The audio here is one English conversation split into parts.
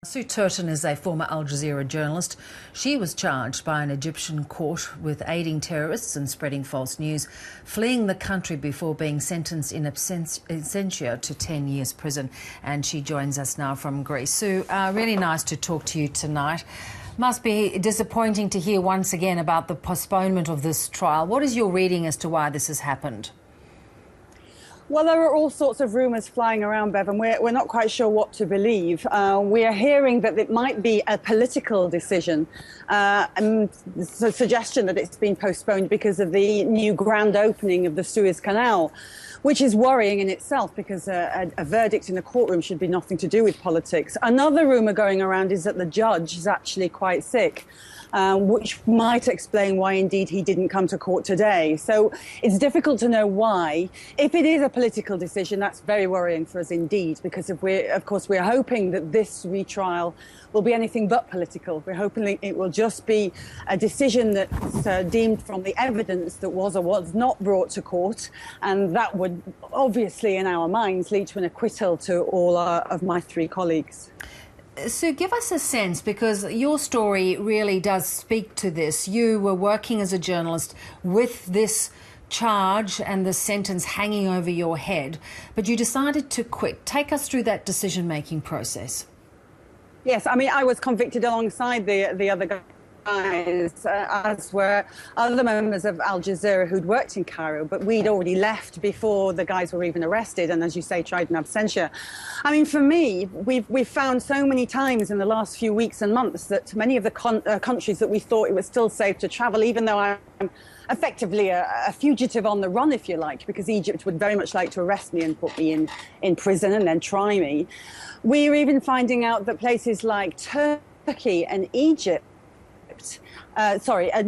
Sue Turton is a former Al Jazeera journalist. She was charged by an Egyptian court with aiding terrorists and spreading false news, fleeing the country before being sentenced in absentia to 10 years prison. And she joins us now from Greece. Sue, really nice to talk to you tonight. Must be disappointing to hear once again about the postponement of this trial. What is your reading as to why this has happened? Well, there are all sorts of rumours flying around, Bev, and we're not quite sure what to believe. We are hearing that it might be a political decision, and the suggestion that it's been postponed because of the new grand opening of the Suez Canal, which is worrying in itself because a verdict in a courtroom should be nothing to do with politics. Another rumour going around is that the judge is actually quite sick, which might explain why indeed he didn't come to court today. So it's difficult to know why. If it is a political decision, that's very worrying for us indeed, because of course we're hoping that this retrial will be anything but political. We're hoping it will just be a decision that's deemed from the evidence that was or was not brought to court, and that would obviously in our minds lead to an acquittal to all of my three colleagues. So give us a sense, because your story really does speak to this. You were working as a journalist with this charge and the sentence hanging over your head, but you decided to quit. Take us through that decision-making process. Yes, I mean, I was convicted alongside the other guys, as were other members of Al Jazeera who'd worked in Cairo, but we'd already left before the guys were even arrested and, as you say, tried in absentia. I mean, for me, we've found so many times in the last few weeks and months that many of the countries that we thought it was still safe to travel, even though I'm effectively a fugitive on the run, if you like, because Egypt would very much like to arrest me and put me in prison and then try me. We're even finding out that places like Turkey and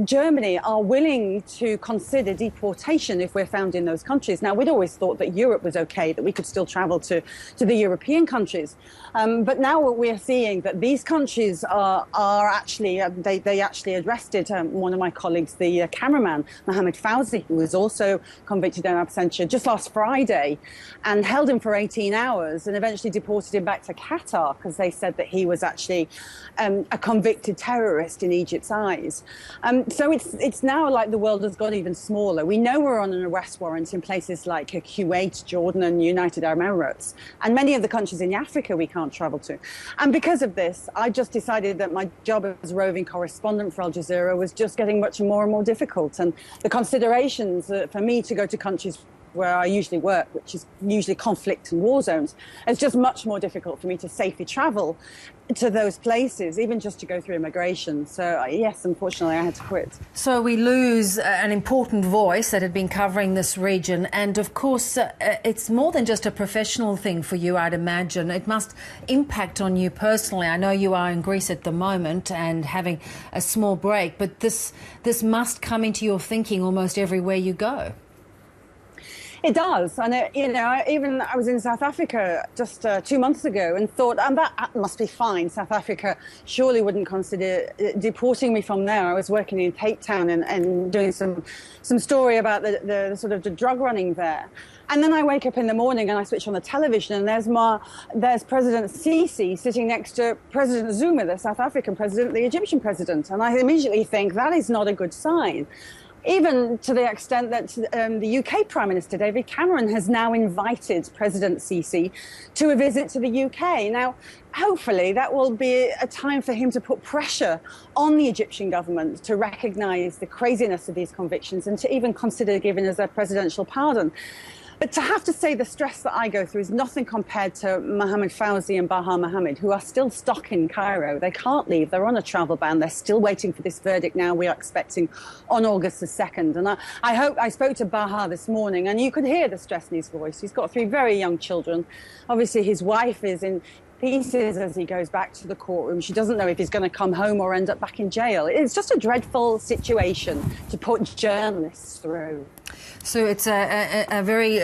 Germany are willing to consider deportation if we're found in those countries. Now, we'd always thought that Europe was okay, that we could still travel to the European countries. But now we're seeing that these countries are actually, they actually arrested one of my colleagues, the cameraman, Mohammed Fawzi, who was also convicted in absentia just last Friday, and held him for 18 hours and eventually deported him back to Qatar because they said that he was actually a convicted terrorist in Egypt's eyes. So it's now like the world has got even smaller. We know we're on an arrest warrant in places like Kuwait, Jordan and United Arab Emirates, and many of the countries in Africa we can't travel to. And because of this, I just decided that my job as roving correspondent for Al Jazeera was just getting much more and more difficult. And the considerations for me to go to countries where I usually work, which is usually conflict and war zones, it's just much more difficult for me to safely travel to those places, even just to go through immigration. So yes, unfortunately, I had to quit. So we lose an important voice that had been covering this region, and of course it's more than just a professional thing for you, I'd imagine. It must impact on you personally. I know you are in Greece at the moment and having a small break, but this must come into your thinking almost everywhere you go. It does, and I was in South Africa just 2 months ago and thought, that must be fine. South Africa surely wouldn't consider deporting me from there. I was working in Cape Town and doing some story about the sort of the drug running there. And then I wake up in the morning and I switch on the television and there's President Sisi sitting next to President Zuma, the South African president, the Egyptian president, and I immediately think that is not a good sign. Even to the extent that the UK Prime Minister David Cameron has now invited President Sisi to a visit to the UK. Now, hopefully that will be a time for him to put pressure on the Egyptian government to recognise the craziness of these convictions and to even consider giving us a presidential pardon. But to have to say the stress that I go through is nothing compared to Mohammed Fawzi and Baha Mohammed, who are still stuck in Cairo. They can't leave. They're on a travel ban. They're still waiting for this verdict now we are expecting on August the 2nd. And I spoke to Baha this morning, and you could hear the stress in his voice. He's got three very young children. Obviously, his wife is in pieces as he goes back to the courtroom. She doesn't know if he's going to come home or end up back in jail. It's just a dreadful situation to put journalists through. So it's a very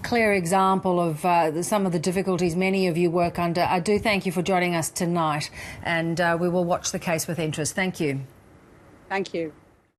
clear example of some of the difficulties many of you work under. I do thank you for joining us tonight, and we will watch the case with interest. Thank you. Thank you.